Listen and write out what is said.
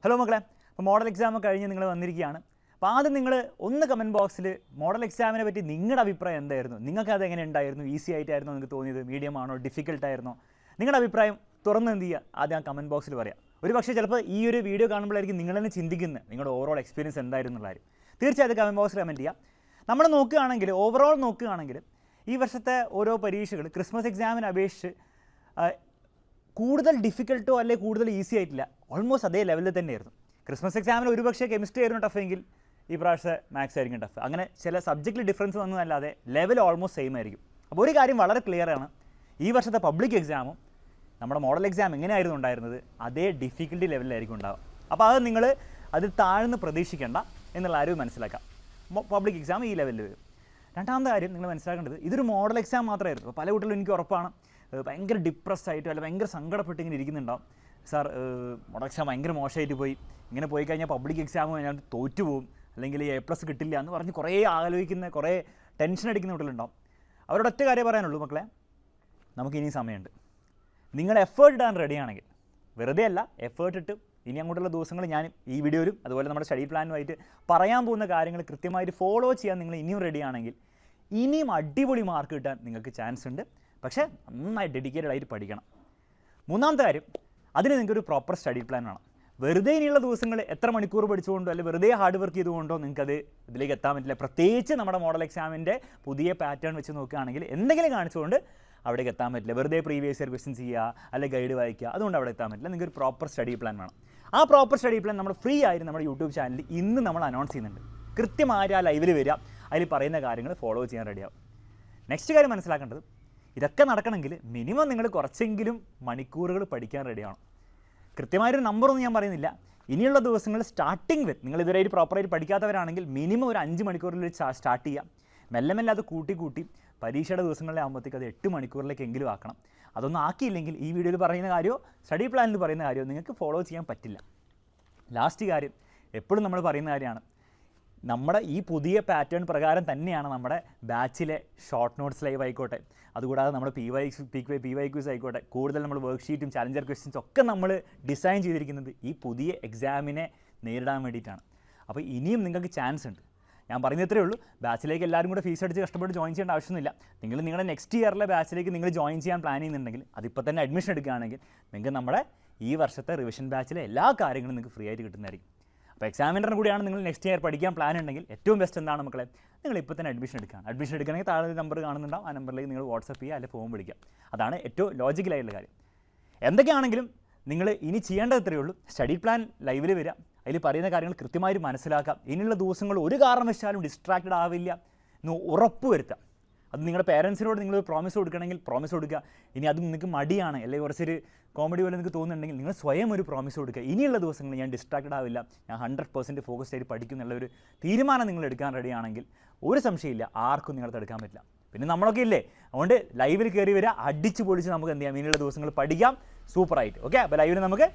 Hello മക്കളെ, അപ്പോൾ model exam കഴിഞ്ഞ് നിങ്ങൾ വന്നിരിക്കുകയാണ്. അപ്പോൾ ആദ്യം നിങ്ങൾ ഒന്ന് കമൻറ്റ് ബോക്സിൽ മോഡൽ എക്സാമിനെ പറ്റി നിങ്ങളുടെ അഭിപ്രായം എന്തായിരുന്നു? നിങ്ങൾക്ക് അത് എങ്ങനെ ഉണ്ടായിരുന്നു? ഈസി ആയിട്ടായിരുന്നോ നിങ്ങൾക്ക് തോന്നിയത്? മീഡിയം ആണോ? ഡിഫിക്കൽട്ടായിരുന്നോ? നിങ്ങളുടെ അഭിപ്രായം തുറന്ന് എന്ത് ചെയ്യുക? ആദ്യം ആ കമൻറ്റ് ബോക്സിൽ പറയാം. ഒരു പക്ഷേ ചിലപ്പോൾ ഈ ഒരു വീഡിയോ കാണുമ്പോഴായിരിക്കും നിങ്ങൾ തന്നെ ചിന്തിക്കുന്നത് നിങ്ങളുടെ ഓവറോൾ എക്സ്പീരിയൻസ് എന്തായിരുന്നു എന്നുള്ള കാര്യം. തീർച്ചയായിട്ടും കമൻറ്റ് ബോക്സിൽ കമൻറ്റ് ചെയ്യുക. നമ്മൾ നോക്കുകയാണെങ്കിൽ ഓവറോൾ നോക്കുകയാണെങ്കിൽ ഈ വർഷത്തെ ഓരോ പരീക്ഷകൾ ക്രിസ്മസ് എക്സാമിനെ അപേക്ഷിച്ച് കൂടുതൽ ഡിഫിക്കൽട്ടോ അല്ലെങ്കിൽ കൂടുതൽ ഈസി ആയിട്ടില്ല, ഓൾമോസ്റ്റ് അതേ ലെവലിൽ തന്നെയായിരുന്നു. ക്രിസ്മസ് എക്സാമിന് ഒരുപക്ഷേ കെമിസ്ട്രി ആയിരുന്നു ടഫ് എങ്കിൽ ഈ പ്രാവശ്യത്തെ മാത്സ് ആയിരിക്കും ടഫ്. അങ്ങനെ ചില സബ്ജക്റ്റിൽ ഡിഫറൻസ് വന്നതല്ലാതെ ലെവൽ ഓൾമോസ്റ്റ് സെയിം ആയിരിക്കും. അപ്പോൾ ഒരു കാര്യം വളരെ ക്ലിയർ ആണ്, ഈ വർഷത്തെ പബ്ലിക് എക്സാമും നമ്മുടെ മോഡൽ എക്സാം എങ്ങനെയായിരുന്നു ഉണ്ടായിരുന്നത് അതേ ഡിഫിക്കൽട്ടി ലെവലിലായിരിക്കും ഉണ്ടാവുക. അപ്പോൾ അത് നിങ്ങൾ അതിൽ താഴ്ന്ന് പ്രതീക്ഷിക്കേണ്ട എന്നുള്ള ആരും മനസ്സിലാക്കാം. പബ്ലിക് എക്സാം ഈ ലെവലിൽ വരും. രണ്ടാമത്തെ കാര്യം നിങ്ങൾ മനസ്സിലാക്കേണ്ടത് ഇതൊരു മോഡൽ എക്സാം മാത്രമായിരുന്നു. അപ്പോൾ പല കുട്ടികളും എനിക്ക് ഉറപ്പാണ് ഭയങ്കര ഡിപ്രസ്ഡ് ആയിട്ടോ അല്ലെങ്കിൽ ഭയങ്കര സങ്കടപ്പെട്ട് ഇങ്ങനെ ഇരിക്കുന്നുണ്ടാവും. സാർ മോഡൽ എക്സാം ഭയങ്കര മോശമായിട്ട് പോയി, ഇങ്ങനെ പോയി കഴിഞ്ഞാൽ പബ്ലിക് എക്സാം ഞാൻ തോറ്റുപോകും, അല്ലെങ്കിൽ A+ കിട്ടില്ല എന്ന് പറഞ്ഞ് കുറേ ആലോചിക്കുന്ന കുറേ ടെൻഷൻ അടിക്കുന്ന കുട്ടികളുണ്ടാവും. അവരോട് ഒറ്റ കാര്യം പറയാനുള്ളൂ, മക്കളെ നമുക്ക് ഇനിയും സമയമുണ്ട്. നിങ്ങൾ എഫേർട്ട് ഇടാൻ റെഡിയാണെങ്കിൽ, വെറുതെ അല്ല എഫേർട്ട് ഇട്ട് ഇനി അങ്ങോട്ടുള്ള ദിവസങ്ങൾ ഞാൻ ഈ വീഡിയോയിലും അതുപോലെ നമ്മുടെ സ്റ്റഡി പ്ലാനുമായിട്ട് പറയാൻ പോകുന്ന കാര്യങ്ങൾ കൃത്യമായിട്ട് ഫോളോ ചെയ്യാൻ നിങ്ങൾ ഇനിയും റെഡിയാണെങ്കിൽ ഇനിയും അടിപൊളി മാർക്ക് കിട്ടാൻ നിങ്ങൾക്ക് ചാൻസ് ഉണ്ട്. പക്ഷേ നന്നായി ഡെഡിക്കേറ്റഡ് ആയിട്ട് പഠിക്കണം. മൂന്നാമത്തെ കാര്യം, അതിന് നിങ്ങൾക്കൊരു പ്രോപ്പർ സ്റ്റഡി പ്ലാൻ വേണം. വെറുതെ ഇനിയുള്ള ദിവസങ്ങൾ എത്ര മണിക്കൂർ പഠിച്ചുകൊണ്ടോ അല്ലെങ്കിൽ വെറുതെ ഹാർഡ് വർക്ക് ചെയ്തുകൊണ്ടോ നിങ്ങൾക്കത് ഇതിലേക്ക് എത്താൻ പറ്റില്ല. പ്രത്യേകിച്ച് നമ്മുടെ മോഡൽ എക്സാമിൻ്റെ പുതിയ പാറ്റേൺ വെച്ച് നോക്കുകയാണെങ്കിൽ എന്തെങ്കിലും കാണിച്ചുകൊണ്ട് അവിടേക്ക് എത്താൻ പറ്റില്ല. വെറുതെ പ്രീവിയസ് ഇയർ ക്വസ്റ്റ്യൻസ് ചെയ്യുക അല്ലെങ്കിൽ ഗൈഡ് വായിക്കുക, അതുകൊണ്ട് അവിടെ എത്താൻ പറ്റില്ല. നിങ്ങൾക്ക് ഒരു പ്രോപ്പർ സ്റ്റഡി പ്ലാൻ വേണം. ആ പ്രോപ്പർ സ്റ്റഡി പ്ലാൻ നമ്മൾ ഫ്രീ ആയിട്ട് നമ്മുടെ യൂട്യൂബ് ചാനലിൽ ഇന്ന് നമ്മൾ അനൗൺസ് ചെയ്യുന്നുണ്ട്. കൃത്യമായിട്ട് ആ ലൈവിൽ വരിക, അതിൽ പറയുന്ന കാര്യങ്ങൾ ഫോളോ ചെയ്യാൻ റെഡിയാവും. നെക്സ്റ്റ് കാര്യം മനസ്സിലാക്കേണ്ടത്, ഇതൊക്കെ നടക്കണമെങ്കിൽ മിനിമം നിങ്ങൾ കുറച്ചെങ്കിലും മണിക്കൂറുകൾ പഠിക്കാൻ റെഡിയാവണം. കൃത്യമായൊരു നമ്പറൊന്നും ഞാൻ പറയുന്നില്ല. ഇനിയുള്ള ദിവസങ്ങൾ സ്റ്റാർട്ടിങ് വിത്ത് നിങ്ങൾ ഇതുവരെ പ്രോപ്പറായിട്ട് പഠിക്കാത്തവരാണെങ്കിൽ മിനിമം ഒരു 5 മണിക്കൂറിൽ സ്റ്റാർട്ട് ചെയ്യുക. മെല്ലെ മെല്ലെ അത് കൂട്ടി പരീക്ഷയുടെ ദിവസങ്ങളിലാകുമ്പോഴത്തേക്ക് അത് 8 മണിക്കൂറിലേക്കെങ്കിലും ആക്കണം. അതൊന്നും ആക്കിയില്ലെങ്കിൽ ഈ വീഡിയോയിൽ പറയുന്ന കാര്യമോ സ്റ്റഡി പ്ലാനിൽ പറയുന്ന കാര്യമോ നിങ്ങൾക്ക് ഫോളോ ചെയ്യാൻ പറ്റില്ല. ലാസ്റ്റ് കാര്യം എപ്പോഴും നമ്മൾ പറയുന്ന കാര്യമാണ്, നമ്മുടെ ഈ പുതിയ പാറ്റേൺ പ്രകാരം തന്നെയാണ് നമ്മുടെ ബാച്ചിലെ ഷോർട്ട് നോട്ട്സ് ലൈവ് ആയിക്കോട്ടെ, അതുകൂടാതെ നമ്മുടെ PYQs ആയിക്കോട്ടെ, കൂടുതൽ നമ്മൾ വർക്ക്ഷീറ്റും ചാലഞ്ചർ ക്വസ്റ്റ്യൻസും ഒക്കെ നമ്മൾ ഡിസൈൻ ചെയ്തിരിക്കുന്നത് ഈ പുതിയ എക്സാമിനെ നേരിടാൻ വേണ്ടിയിട്ടാണ്. അപ്പോൾ ഇനിയും നിങ്ങൾക്ക് ചാൻസ് ഉണ്ട്. ഞാൻ പറയുന്നത് ഇത്രയേ ഉള്ളൂ. ബാച്ചിലേക്ക് എല്ലാവരും കൂടെ ഫീസ് അടിച്ച് കഷ്ടപ്പെട്ട് ജോയിൻ ചെയ്യേണ്ട ആവശ്യമൊന്നുമില്ല. നിങ്ങൾ നിങ്ങളുടെ നെക്സ്റ്റ് ഇയറിലെ ബാച്ചിലേക്ക് നിങ്ങൾ ജോയിൻ ചെയ്യാൻ പ്ലാൻ ചെയ്യുന്നുണ്ടെങ്കിൽ, അതിപ്പോൾ തന്നെ അഡ്മിഷൻ എടുക്കുകയാണെങ്കിൽ നിങ്ങൾക്ക് നമ്മുടെ ഈ വർഷത്തെ റിവിഷൻ ബാച്ചിലെ എല്ലാ കാര്യങ്ങളും നിങ്ങൾക്ക് ഫ്രീ ആയിട്ട് കിട്ടുന്നതായിരിക്കും. അപ്പോൾ എക്സാമിനറിന് കൂടിയാണ് നിങ്ങൾ നെക്സ്റ്റ് ഇയർ പഠിക്കാൻ പ്ലാൻ ഉണ്ടെങ്കിൽ ഏറ്റവും ബെസ്റ്റ് എന്താണ് മക്കളെ, നിങ്ങൾ ഇപ്പോൾ തന്നെ അഡ്മിഷൻ എടുക്കുകയാണ്. അഡ്മിഷൻ എടുക്കണമെങ്കിൽ താഴെ നമ്പർ കാണുന്നുണ്ടാവും, ആ നമ്പറിലേക്ക് നിങ്ങൾ വാട്സപ്പ് ചെയ്യുക അല്ലെങ്കിൽ ഫോൺ വിളിക്കുക. അതാണ് ഏറ്റവും ലോജിക്കലായിട്ടുള്ള കാര്യം. എന്തൊക്കെയാണെങ്കിലും നിങ്ങൾ ഇനി ചെയ്യേണ്ടത് ഇത്രയേ ഉള്ളൂ, സ്റ്റഡി പ്ലാൻ ലൈവിൽ വരിക, അതിൽ പറയുന്ന കാര്യങ്ങൾ കൃത്യമായിട്ട് മനസ്സിലാക്കാം. ഇനിയുള്ള ദിവസങ്ങൾ ഒരു കാരണവശാലും ഡിസ്ട്രാക്റ്റഡ് ആവില്ല എന്ന് ഉറപ്പ് വരുത്താം. അത് നിങ്ങളുടെ പേരൻസിനോട് നിങ്ങൾ പ്രോമിസ് കൊടുക്കണമെങ്കിൽ പ്രോമിസ് കൊടുക്കുക. ഇനി അത് നിങ്ങൾക്ക് മടിയാണ് അല്ലെങ്കിൽ കുറച്ചൊരു കോമഡി പോലെ നിങ്ങൾക്ക് തോന്നുന്നുണ്ടെങ്കിൽ നിങ്ങൾ സ്വയം ഒരു പ്രോമിസ് കൊടുക്കുക. ഇനിയുള്ള ദിവസങ്ങൾ ഞാൻ ഡിസ്ട്രാക്റ്റഡ് ആവില്ല, ഞാൻ 100% ഫോക്കസ്ഡ് ആയിട്ട് പഠിക്കും എന്നുള്ളൊരു തീരുമാനം നിങ്ങൾ എടുക്കാൻ റെഡിയാണെങ്കിൽ ഒരു സംശയമില്ല, ആർക്കും നിങ്ങളെ തടുക്കാൻ പറ്റില്ല. പിന്നെ നമ്മളൊക്കെ ഇല്ലേ, അതുകൊണ്ട് ലൈവിൽ കയറി വരിക, അടിച്ച് പൊളിച്ച് നമുക്ക് എന്ത് ചെയ്യാം, ഇനിയുള്ള ദിവസങ്ങൾ പഠിക്കാം സൂപ്പറായിട്ട്. ഓക്കെ, അപ്പോൾ ലൈവിൽ നമുക്ക്